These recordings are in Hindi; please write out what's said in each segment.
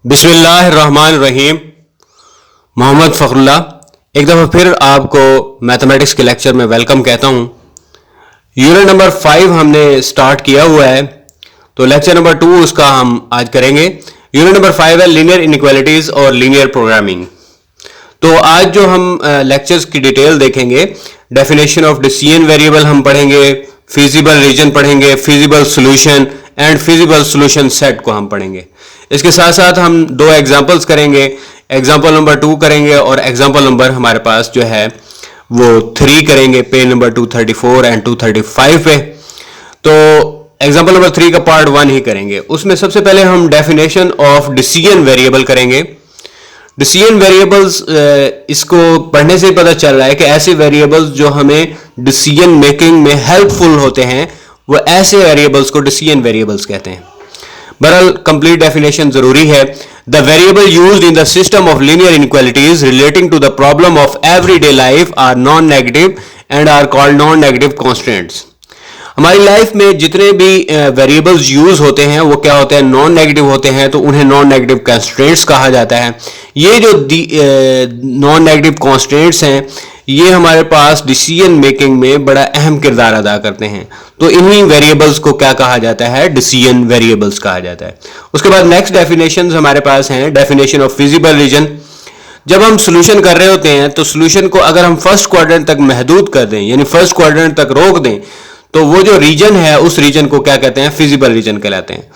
बिस्मिल्लाहिर्रहमानिर्रहीम। मोहम्मद फ़खरुल्लाह एक दफ़ा फिर आपको मैथमेटिक्स के लेक्चर में वेलकम कहता हूँ। यूनिट नंबर 5 हमने स्टार्ट किया हुआ है, तो लेक्चर नंबर 2 उसका हम आज करेंगे। यूनिट नंबर 5 है लीनियर इनइक्वालिटीज़ और लीनियर प्रोग्रामिंग। तो आज जो हम लेक्चर्स की डिटेल देखेंगे, डेफिनेशन ऑफ डिसीजन वेरिएबल हम पढ़ेंगे, फिजिबल रीजन पढ़ेंगे, feasible solution and feasible solution set को हम पढ़ेंगे। इसके साथ साथ हम दो एग्जांपल्स करेंगे, एग्जांपल नंबर 2 करेंगे और एग्जांपल नंबर हमारे पास जो है वो 3 करेंगे, पेज नंबर 234 एंड 235 पे। तो एग्जांपल नंबर 3 का पार्ट 1 ही करेंगे। उसमें सबसे पहले हम डेफिनेशन ऑफ डिसीजन वेरिएबल करेंगे। डिसीजन वेरिएबल्स, इसको पढ़ने से पता चल रहा है कि ऐसे वेरिएबल्स जो हमें डिसीजन मेकिंग में हेल्पफुल होते हैं, वो ऐसे वेरिएबल्स को डिसीजन वेरिएबल्स कहते हैं। बहरहाल कंप्लीट डेफिनेशन जरूरी है। The variable used in the system of linear inequalities relating to the problem of everyday life are non negative and are called non negative constants. हमारी लाइफ में जितने भी वेरिएबल्स यूज होते हैं वो क्या होते हैं, नॉन नेगेटिव होते हैं, तो उन्हें नॉन नेगेटिव कॉन्स्टेंट्स कहा जाता है। ये जो नॉन नेगेटिव कॉन्स्टेंट्स हैं, ये हमारे पास डिसीजन मेकिंग में बड़ा अहम किरदार अदा करते हैं। तो इन्हीं वेरिएबल्स को क्या कहा जाता है, डिसीजन वेरिएबल्स कहा जाता है। उसके बाद नेक्स्ट डेफिनेशंस हमारे पास हैं, डेफिनेशन ऑफ फिजिबल रीजन। जब हम सोल्यूशन कर रहे होते हैं तो सोल्यूशन को अगर हम फर्स्ट क्वाड्रेंट तक महदूद कर दें, यानी फर्स्ट क्वाड्रेंट तक रोक दें, तो वो जो रीजन है उस रीजन को क्या कहते हैं, फिजिबल रीजन कहलाते हैं।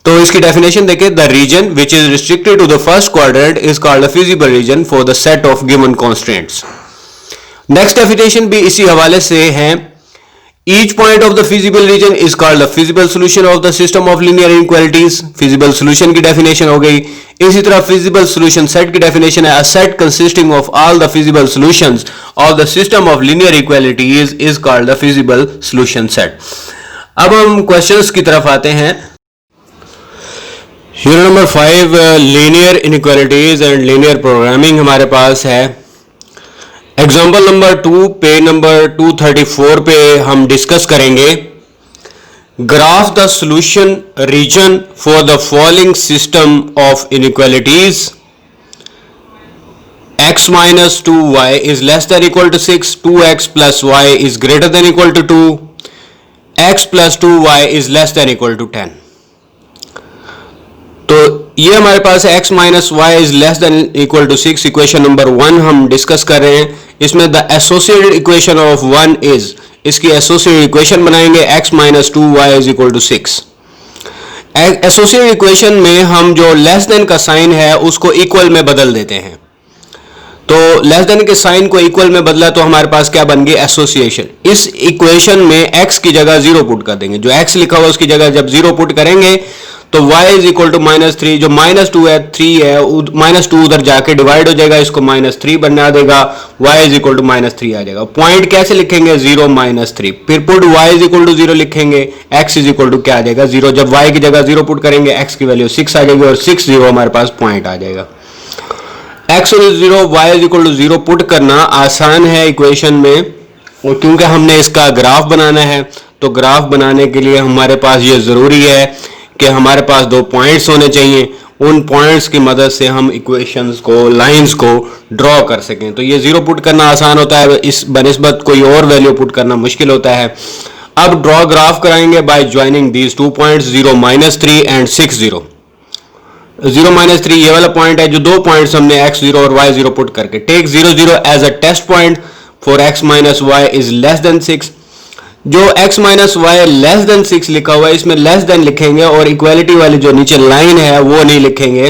तो इसकी डेफिनेशन देखिए, the region which is restricted to the first quadrant is called the feasible region for the set of given constants. Next definition भी इसी हवाले से है, each point of the feasible region is called the feasible solution of the system of linear inequalities. Feasible solution की डेफिनेशन हो गई। इसी तरह फिजिबल सॉल्यूशन सेट की डेफिनेशन है, a set consisting of all the feasible solutions of the system of linear equalities is called the feasible solution set. अब हम क्वेश्चंस की तरफ आते हैं। Unit number 5 linear inequalities and linear programming हमारे पास है। एग्जाम्पल नंबर 2 पेज नंबर 234 पे हम डिस्कस करेंगे, graph the solution region for the following system of inequalities. x minus 2y is less than equal to 6, 2x plus y is greater than equal to 2, x plus 2y is less than equal to 10। तो ये हमारे पास है, x minus y is less than equal to 6, equation number 1 हम डिस्कस कर रहे हैं। इसमें the associated equation of 1 is, इसकी एसोसिएटेड इक्वेशन बनाएंगे, x minus 2y is equal to 6। Associated equation में हम जो लेस देन का साइन है उसको इक्वल में बदल देते हैं। तो लेस देन के साइन को इक्वल में बदला तो हमारे पास क्या बन गई, एसोसिएशन। इस इक्वेशन में x की जगह 0 पुट कर देंगे, जो x लिखा हुआ उसकी जगह जब 0 पुट करेंगे तो y इज इक्वल टू -3, जो -2 है 3 है, -2 उधर जाके डिवाइड हो जाएगा, इसको -3 बना देगा, y इज इक्वल टू -3 आ जाएगा। पॉइंट कैसे लिखेंगे, 0 -3, फिर put y is equal to 0 लिखेंगे, x इज इक्वल टू क्या आ जाएगा, 0। जब y की जगह 0 पुट करेंगे x की वैल्यू 6 आ जाएगी और 6 0 हमारे पास पॉइंट आ जाएगा। x is 0, y is equal to 0 put करना आसान है इक्वेशन में, और क्योंकि हमने इसका ग्राफ बनाना है तो ग्राफ बनाने के लिए हमारे पास ये जरूरी है कि हमारे पास 2 पॉइंट्स होने चाहिए। उन पॉइंट्स की मदद से हम इक्वेशंस को, लाइंस को ड्रॉ कर सकें। तो ये 0 पुट करना आसान होता है, इस बनिस्बत कोई और वैल्यू पुट करना मुश्किल होता है। अब ड्रॉ ग्राफ कराएंगे by joining these 2 points, 0 -3 and 6 0। 0 -3 ये वाला पॉइंट है, जो 2 पॉइंट्स हमने x0 और y0 पुट करके, take 0 0 as a test point for x minus y is less than 6। जो x minus y less than 6 लिखा हुआ है, इसमें लेस देन लिखेंगे और इक्वालिटी वाली जो नीचे लाइन है वो नहीं लिखेंगे,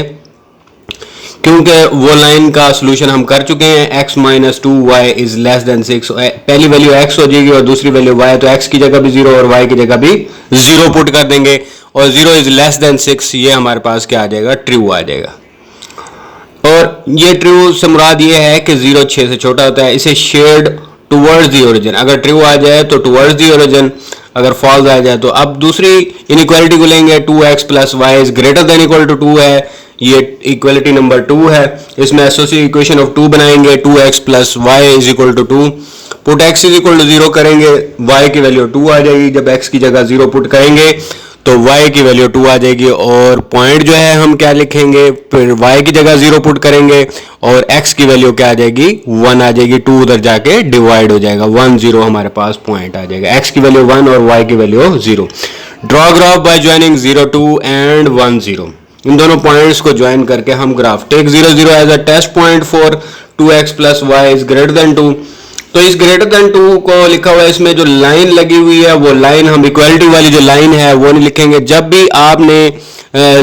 क्योंकि वो लाइन का सोल्यूशन हम कर चुके हैं। x minus 2y is less than 6, पहली वैल्यू x हो जाएगी और दूसरी वैल्यू y, तो x की जगह भी 0 और y की जगह भी 0 पुट कर देंगे और 0 इज लेस देन 6, ये हमारे पास क्या आ जाएगा, ट्रू आ जाएगा। और ये ट्रू से मुराद ये है कि 0 6 से छोटा होता है। इसे शेयर्ड टुवर्ड्स दी ओरिजिन, अगर ट्रू आ जाए तो टुवर्ड्स दी ओरिजिन, अगर फॉल्स आ जाए तो। अब दूसरी इनइक्वालिटी को लेंगे, 2x plus y is greater than equal to 2 है, ये इक्वालिटी नंबर 2 है। इसमें एसोसिएटेड इक्वेशन ऑफ 2 बनाएंगे, 2x plus y is equal to 2, put x is equal to 0 करेंगे, y की वैल्यू 2 आ जाएगी। जब x की जगह 0 पुट करेंगे तो y की वैल्यू 2 आ जाएगी और पॉइंट जो है हम क्या लिखेंगे, फिर y की जगह 0 पुट करेंगे और x की वैल्यू क्या आ जाएगी 1 आ जाएगी, 2 उधर जाके डिवाइड हो जाएगा, 1 0 हमारे पास पॉइंट आ जाएगा, x की वैल्यू 1 और y की value 0। Draw graph by joining 0 2 and 1 0। इन दोनों पॉइंट्स को ज्वाइन करके हम graph take 0 0 as a test point for 2x plus y is greater than 2। तो इस ग्रेटर देन 2 को लिखा हुआ है, इसमें जो लाइन लगी हुई है वो लाइन हम इक्वलिटी वाली जो लाइन है वो नहीं लिखेंगे। जब भी आपने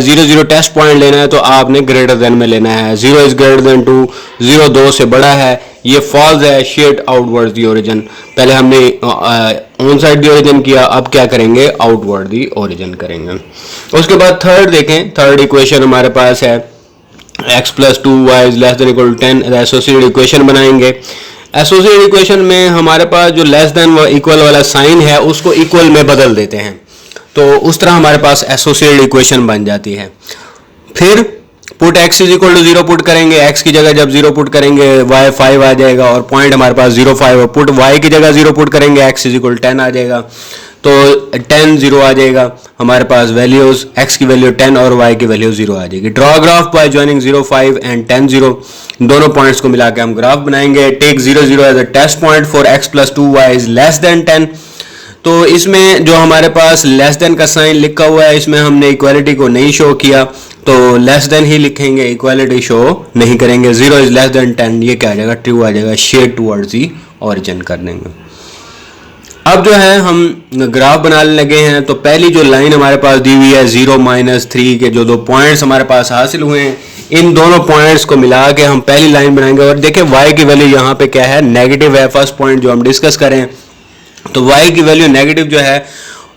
0 0 टेस्ट पॉइंट लेना है तो आपने ग्रेटर देन में लेना है। 0 इज ग्रेटर देन 2, 0 2 से बड़ा है, ये फॉल्स है, शेड आउटवर्ड दी ओरिजिन। पहले हमने ऑन साइड दी ओरिजिन किया, अब क्या करेंगे आउटवर्ड दी ओरिजिन करेंगे। उसके बाद थर्ड देखें, थर्ड इक्वेशन हमारे पास है x plus 2y is less than equal to 10, associated equation बनाएंगे। एसोसिएटेड इक्वेशन में हमारे पास जो लेस देन व इक्वल वाला साइन है उसको इक्वल में बदल देते हैं, तो उस तरह हमारे पास एसोसिएटेड इक्वेशन बन जाती है। फिर put x is equal to 0 put करेंगे, x की जगह जब 0 पुट करेंगे y 5 आ जाएगा और पॉइंट हमारे पास 0 5 है। पुट y की जगह 0 पुट करेंगे, x इज इक्वल 10 आ जाएगा, तो 10 0 आ जाएगा हमारे पास वैल्यूज, x की वैल्यू 10 और y की वैल्यू 0 आ जाएगी। Draw graph by joining 0 5 and 10 0। दोनों पॉइंट्स को मिला के हम ग्राफ बनाएंगे। Take 0 0 as a test point for x plus 2y is less than 10। तो इसमें जो हमारे पास लेस देन का साइन लिखा हुआ है इसमें हमने इक्वालिटी को नहीं शो किया, तो लेस देन ही लिखेंगे, इक्वालिटी शो नहीं करेंगे। 0 इज लेस देन 10, ये क्या आ जाएगा ट्रू आ जाएगा, शेड टुवर्ड्स दी ओरिजिन कर देंगे। अब जो है हम ग्राफ बनाने लगे हैं, तो पहली जो लाइन हमारे पास दी हुई है 0 -3 के जो दो पॉइंट्स हमारे पास हासिल हुए हैं, इन दोनों पॉइंट्स को मिला के हम पहली लाइन बनाएंगे। और देखिए y की वैल्यू यहाँ पे क्या है, नेगेटिव है। फर्स्ट पॉइंट जो हम डिस्कस करें तो y की वैल्यू नेगेटिव जो है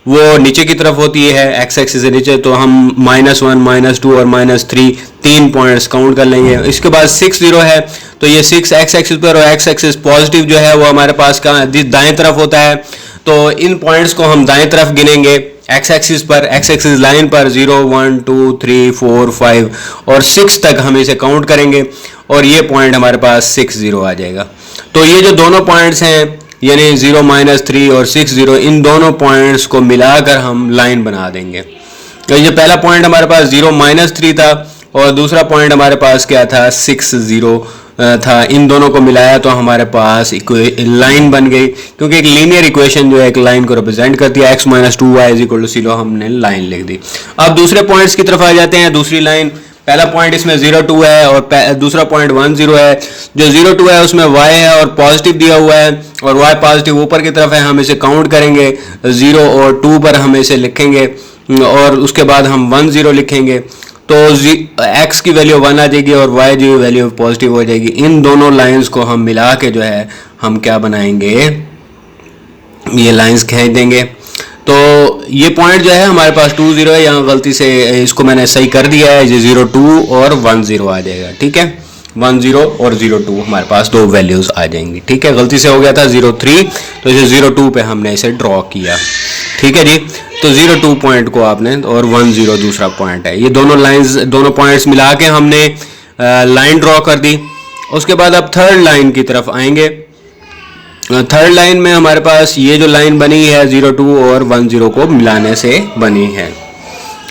वो नीचे की तरफ होती है, x एक्सिस से नीचे, तो हम -1 -2 और -3 तीन पॉइंट्स काउंट कर लेंगे। इसके बाद 6 0 है, तो ये 6 x एक्सिस पर और x एक्सिस पॉजिटिव जो है वो हमारे पास कहाँ दाएं तरफ होता है, तो इन पॉइंट्स को हम दाएं तरफ गिनेंगे x एक्सिस पर, x एक्सिस लाइन पर 0 1 2 3 4 5 और 6 तक हम इसे काउंट करेंगे और ये पॉइंट हमारे पास 6 0 आ जाएगा। तो ये जो दोनों पॉइंट्स हैं यानी 0 -3 और 6 0, इन दोनों पॉइंट्स को मिलाकर हम लाइन बना देंगे। तो ये पहला पॉइंट हमारे पास 0 -3 था और दूसरा पॉइंट हमारे पास क्या था 6 0 था। इन दोनों को मिलाया तो हमारे पास लाइन बन गई, क्योंकि एक लीनियर इक्वेशन जो है एक लाइन को रिप्रेजेंट करती है। x - 2y = 0 हमने लाइन लिख दी। अब दूसरे पॉइंट्स की तरफ आ जाते हैं। दूसरी लाइन, पहला पॉइंट इसमें 0 2 है और दूसरा पॉइंट 1 0 है। जो 0 2 है उसमें y है और पॉजिटिव दिया हुआ है और y पॉजिटिव ऊपर की तरफ है, हम इसे काउंट करेंगे 0 और 2 पर हम इसे लिखेंगे और उसके बाद हम 1 0 लिखेंगे, तो x की वैल्यू 1 आ जाएगी और y की वैल्यू पॉजिटिव हो जाएगी। इन दोनों लाइंस को हम मिला के जो है हम क्या बनाएंगे, ये लाइंस खींच देंगे। तो ये पॉइंट जो है हमारे पास 2 0 है, यहाँ गलती से इसको मैंने सही कर दिया है, ये 0 2 और 1 0 आ जाएगा। ठीक है, 1 0 और 0 2 हमारे पास दो वैल्यूज आ जाएंगी। ठीक है, गलती से हो गया था 0 3, तो इसे 0 2 पे हमने इसे ड्रॉ किया। ठीक है जी, तो 0 2 पॉइंट को आपने और 1 0 दूसरा पॉइंट है, ये दोनों लाइंस दोनों पॉइंट्स मिला के हमने लाइन ड्रॉ कर दी। उसके बाद अब थर्ड लाइन की तरफ आएंगे। थर्ड लाइन में हमारे पास ये जो लाइन बनी है 0 2 और 1 0 को मिलाने से बनी है।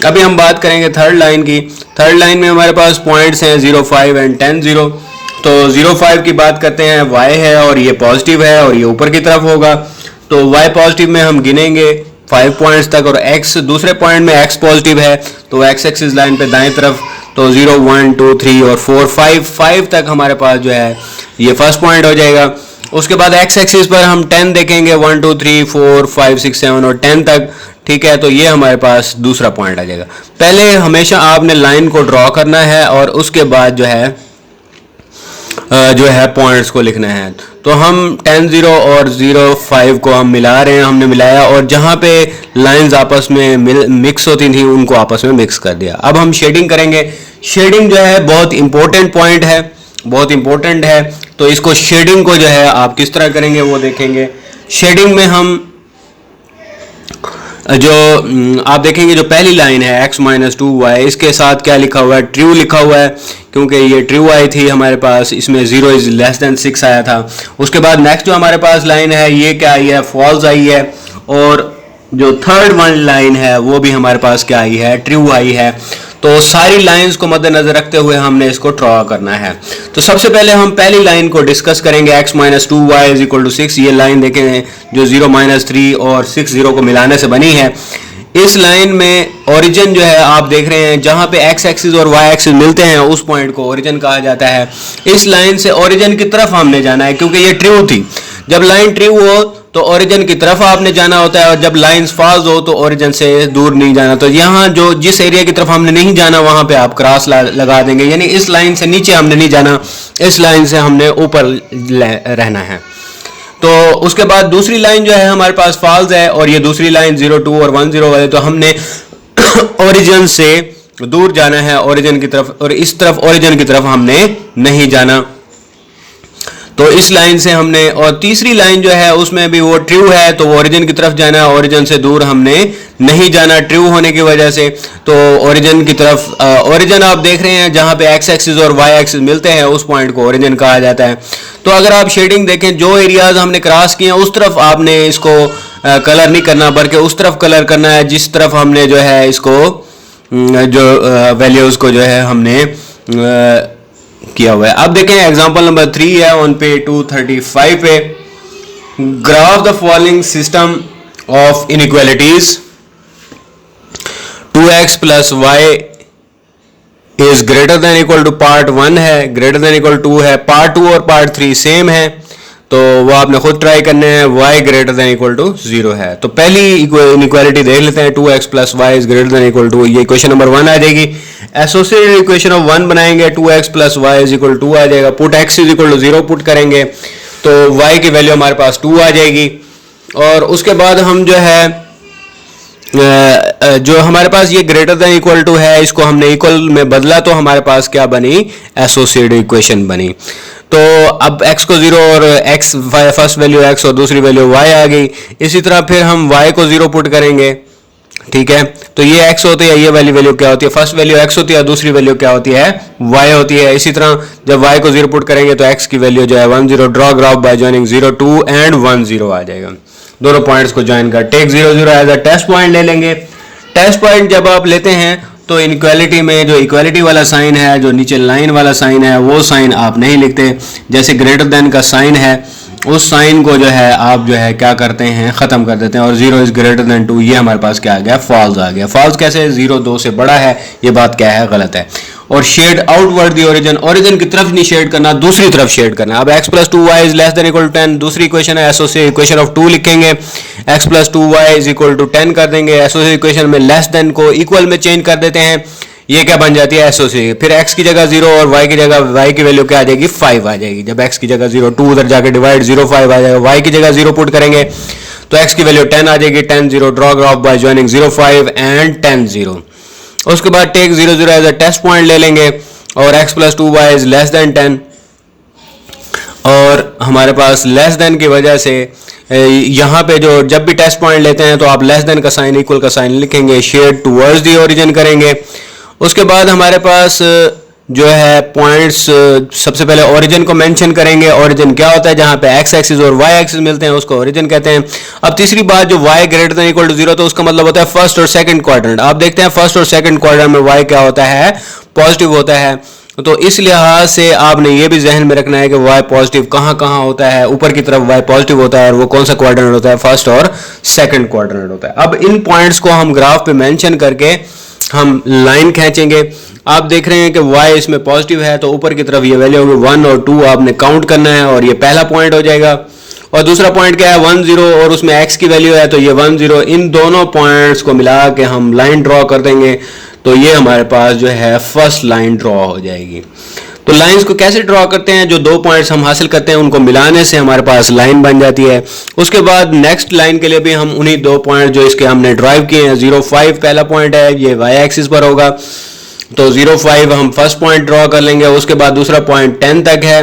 अभी हम बात करेंगे थर्ड लाइन की। थर्ड लाइन में हमारे पास पॉइंट्स हैं 0 5 एंड 10 0। तो 0 5 की बात करते हैं, y है और ये पॉजिटिव है और ये ऊपर की तरफ होगा, तो y पॉजिटिव में हम गिनेंगे 5 पॉइंट्स तक और x दूसरे पॉइंट में x पॉजिटिव है, तो x एक्सिस लाइन पे दाएं तरफ, तो 0 1 2 3 और 4 5 तक हमारे पास जो है ये फर्स्ट पॉइंट हो जाएगा। उसके बाद x एक्सिस पर हम 10 देखेंगे, 1 2 3 4 5 6 7 और 10 तक। ठीक है, तो ये हमारे पास दूसरा पॉइंट आ जाएगा। पहले हमेशा आपने लाइन को ड्रॉ करना है और उसके बाद जो है पॉइंट्स को लिखना है। तो हम 10 0 और 0 5 को हम मिला रहे हैं, हमने मिलाया और जहाँ पे लाइंस आपस में मिक्स होती थी उनको आपस में मिक्स कर दिया। अब हम शेडिंग करेंगे। शेडिंग जो है बहुत इंपॉर्टेंट पॉइंट है, बहुत इंपॉर्टेंट है, तो इसको शेडिंग को जो है आप किस तरह करेंगे वो देखेंगे। शेडिंग में हम जो आप देखेंगे जो पहली लाइन है x - 2y, इसके साथ क्या लिखा हुआ है, ट्रू लिखा हुआ है, क्योंकि ये ट्रू आई थी हमारे पास, इसमें 0 इज लेस देन 6 आया था। उसके बाद नेक्स्ट जो हमारे पास लाइन है ये क्या आई है, फॉल्स आई है और जो थर्ड वन लाइन है वो भी हमारे पास क्या आई है, ट्रू आई है। तो सारी लाइंस को मद्देनजर रखते हुए हमने इसको ड्रॉ करना है। तो सबसे पहले हम पहली लाइन को डिस्कस करेंगे, x minus 2y is equal to 6। ये लाइन देखें जो 0 माइनस 3 और 6 0 को मिलाने से बनी है। इस लाइन में ओरिजिन जो है आप देख रहे हैं, जहां पे x एक्सिस और y एक्सिस मिलते हैं उस पॉइंट को ओरिजिन कहा जाता है। इस लाइन से ओरिजिन की तरफ हमने जाना है, क्योंकि ये ट्रू थी। जब लाइन ट्रू हो तो ओरिजिन की तरफ आपने जाना होता है, और जब लाइंस फॉल्स हो तो ओरिजिन से दूर नहीं जाना। तो यहाँ जो जिस एरिया की तरफ हमने नहीं जाना वहां पे आप क्रॉस लगा देंगे, यानी इस लाइन से नीचे हमने नहीं जाना, इस लाइन से हमने ऊपर रहना है। तो उसके बाद दूसरी लाइन जो है हमारे पास फॉल्स है, और ये दूसरी लाइन 0 2 और 1 0 वाले, तो हमने ओरिजिन से दूर जाना है ओरिजिन की तरफ, और इस तरफ ओरिजिन की तरफ हमने नहीं जाना। तो इस लाइन से हमने, और तीसरी लाइन जो है उसमें भी वो ट्रू है, तो वो ओरिजिन की तरफ जाना है, ओरिजिन से दूर हमने नहीं जाना ट्रू होने की वजह से। तो ओरिजिन की तरफ, ओरिजिन आप देख रहे हैं जहां पे x एक्सिस और y एक्सिस मिलते हैं उस पॉइंट को ओरिजिन कहा जाता है। तो अगर आप शेडिंग देखें, जो एरियाज हमने क्रॉस किए हैं उस तरफ आपने इसको कलर नहीं करना, बल्कि उस तरफ कलर करना है जिस तरफ हमने जो है इसको जो वैल्यूज को जो है हमने किया हुआ है। अब देखें एग्जांपल नंबर 3 है ऑन पे 235 पे, graph the following system of inequalities 2x plus y is greater than equal to part 1 है, ग्रेटर देन इक्वल 2 है, पार्ट 2 और पार्ट 3 सेम है, तो वो आपने खुद ट्राई करने हैं। y greater than equal to 0 है। तो पहली इनइक्वालिटी देख लेते हैं, 2x plus y is greater than equal to, ये इक्वेशन नंबर 1 आ जाएगी। एसोसिएटेड इक्वेशन ऑफ 1 बनाएंगे, 2x plus y is equal 2 आ जाएगा। Put x is equal to 0 put करेंगे तो y की वैल्यू हमारे पास 2 आ जाएगी। और उसके बाद हम जो है जो हमारे पास ये ग्रेटर देन इक्वल टू है, इसको हमने इक्वल में बदला तो हमारे पास क्या बनी, एसोसिएटेड इक्वेशन बनी। तो अब x को 0 और x फर्स्ट वैल्यू x और दूसरी वैल्यू y आ गई। इसी तरह फिर हम y को 0 पुट करेंगे, ठीक है। तो ये x होती है, ये वाली वैल्यू क्या होती है, फर्स्ट वैल्यू x होती है, दूसरी वैल्यू क्या होती है, y होती है। इसी तरह जब y को 0 पुट करेंगे तो x की वैल्यू जो है 1 0, draw graph by joining 0 2 and 1 0 आ जाएगा। दोनों पॉइंट्स को ज्वाइन कर take 0 0 as a test point ले लेंगे। टेस्ट पॉइंट जब आप लेते हैं तो इनइक्वालिटी में जो इक्वालिटी वाला साइन है, जो नीचे लाइन वाला साइन है, वो साइन आप नहीं लिखते। जैसे ग्रेटर देन का साइन है, उस साइन को जो है आप जो है क्या करते हैं, खत्म कर देते हैं। और 0 इज ग्रेटर देन 2, ये हमारे पास क्या आ गया, फॉल्स आ गया। फॉल्स कैसे, 0 2 से बड़ा है, ये बात क्या है, गलत है। और shade outward the origin, origin की तरफ नहीं शेड करना, दूसरी तरफ शेड करना। अब x plus 2y is less than equal to 10, दूसरी इक्वेशन है, एसोसिएटेड इक्वेशन ऑफ 2 लिखेंगे, x plus 2y is equal to 10 कर देंगे। एसोसिएटेड इक्वेशन में लेस देन को इक्वल में चेंज कर देते हैं, ये क्या बन जाती है, एसोसिएटेड। फिर x की जगह 0 और y की जगह y की वैल्यू क्या आ जाएगी, 5 आ जाएगी। जब x की जगह 0, 2 उधर जाके डिवाइड 0 5 आ जाएगा। y की जगह 0 पुट करेंगे तो x की वैल्यू 10 आ जाएगी, 10 0, draw graph by joining 0 5 and 10 0। उसके बाद take 0 0 as a test point ले लेंगे, और x plus 2y is less than 10, और हमारे पास लेस देन की वजह से यहाँ पे जो जब भी टेस्ट पॉइंट लेते हैं तो आप लेस देन का साइन, इक्वल का साइन लिखेंगे, शेड टुवर्ड्स दी ओरिजिन करेंगे। उसके बाद हमारे पास जो है पॉइंट्स, सबसे पहले ओरिजिन को मेंशन करेंगे। ओरिजिन क्या होता है, जहां पे x एक्सिस और y एक्सिस मिलते हैं उसको ओरिजिन कहते हैं। अब तीसरी बात, जो y greater than equal to 0, तो उसका मतलब होता है फर्स्ट और सेकंड क्वाड्रेंट। आप देखते हैं फर्स्ट और सेकंड क्वाड्रेंट में y क्या होता है, पॉजिटिव होता है। तो इस लिहाज से आपने ये भी जहन में रखना है कि y पॉजिटिव कहाँ कहाँ होता है, ऊपर की तरफ y पॉजिटिव होता है, और वो कौन सा क्वाड्रेंट होता है, फर्स्ट और सेकंड क्वाड्रेंट होता है। अब इन पॉइंट्स को हम ग्राफ पे मेंशन करके हम लाइन खींचेंगे। आप देख रहे हैं कि y इसमें पॉजिटिव है, तो ऊपर की तरफ ये वैल्यू होगी 1 और 2 आपने काउंट करना है, और ये पहला पॉइंट हो जाएगा। और दूसरा पॉइंट क्या है, 1 0, और उसमें x की वैल्यू है तो ये 1 0। इन दोनों पॉइंट्स को मिला के हम लाइन ड्रॉ कर देंगे, तो ये हमारे पास जो है फर्स्ट लाइन ड्रॉ हो जाएगी। तो लाइंस को कैसे ड्रॉ करते हैं, जो दो पॉइंट्स हम हासिल करते हैं उनको मिलाने से हमारे पास लाइन बन जाती है। उसके बाद नेक्स्ट लाइन के लिए भी हम उन्हीं दो पॉइंट जो इसके हमने ड्राइव किए हैं, 0 5 पहला पॉइंट है, ये y एक्सिस पर होगा, तो 0 5 हम फर्स्ट पॉइंट ड्रॉ कर लेंगे। उसके बाद दूसरा पॉइंट 10 तक है,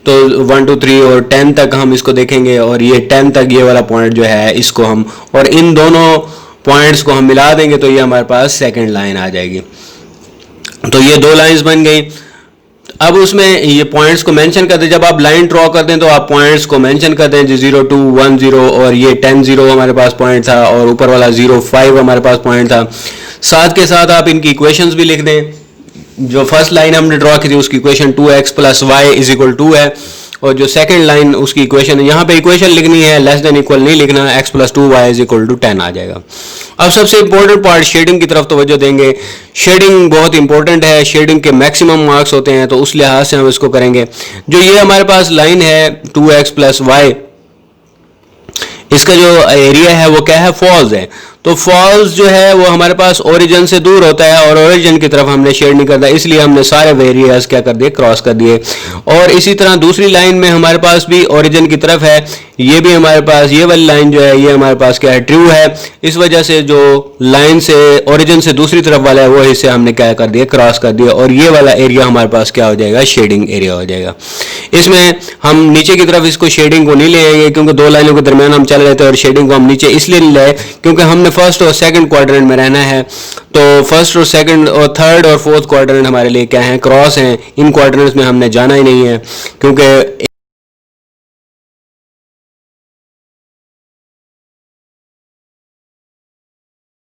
तो 1 2 3 और 10 तक हम इसको देखेंगे, और ये 10 तक ये वाला पॉइंट जो है इसको हम, और इन दोनों पॉइंट्स को हम मिला देंगे तो ये हमारे पास सेकंड लाइन आ जाएगी। तो ये दो लाइंस बन गई। अब उसमें ये पॉइंट्स को मेंशन कर दें, जब आप लाइन ड्रॉ कर दें तो आप पॉइंट्स को मेंशन कर दें, जो 0 2 1 0 और ये 10 0 हमारे पास पॉइंट था और ऊपर वाला 0 5 हमारे पास पॉइंट था। साथ के साथ आप इनकी इक्वेशंस भी लिख दें। जो फर्स्ट लाइन हमने ड्रॉ की थी उसकी इक्वेशन 2x + y = 2 है, और जो सेकंड लाइन उसकी इक्वेशन, यहाँ पे इक्वेशन लिखनी है, लेस देन इक्वल नहीं लिखना, x + 2y = 10 आ जाएगा। अब सबसे इंपॉर्टेंट पार्ट शेडिंग की तरफ तवज्जो देंगे। शेडिंग बहुत इंपॉर्टेंट है, शेडिंग के मैक्सिमम मार्क्स होते हैं, तो उस लिहाज से हम इसको करेंगे। जो ये हमारे पास लाइन है 2x + y, इसका जो एरिया है वो क्या है, फॉल्स है। तो फॉल्स जो है वो हमारे पास ओरिजिन से दूर होता है और ओरिजिन की तरफ हमने शेड नहीं करता, इसलिए हमने सारे एरियाज क्या कर दिए, क्रॉस कर दिए। और इसी तरह दूसरी लाइन में हमारे पास भी ओरिजिन की तरफ है, ये भी हमारे पास ये वाली लाइन जो है ये हमारे पास क्या है, ट्रू है। इस वजह से जो लाइन से ओरिजिन से दूसरी तरफ वाला है वो हिस्से हमने क्या कर दिया, क्रॉस कर दिया, और ये वाला एरिया हमारे पास क्या हो जाएगा, शेडिंग एरिया हो जाएगा। इसमें हम नीचे की तरफ इसको शेडिंग को नहीं ले आएंगे, क्योंकि दो लाइनों के दरमियान हम चल रहे थे, और शेडिंग को हम नीचे इसलिए नहीं लाए क्योंकि हमने फर्स्ट और सेकंड क्वाड्रेंट में रहना है। तो फर्स्ट और सेकंड और थर्ड और फोर्थ क्वाड्रेंट हमारे लिए क्या है, क्रॉस हैं। इन क्वाड्रेंट्स में हमने जाना ही नहीं है, क्योंकि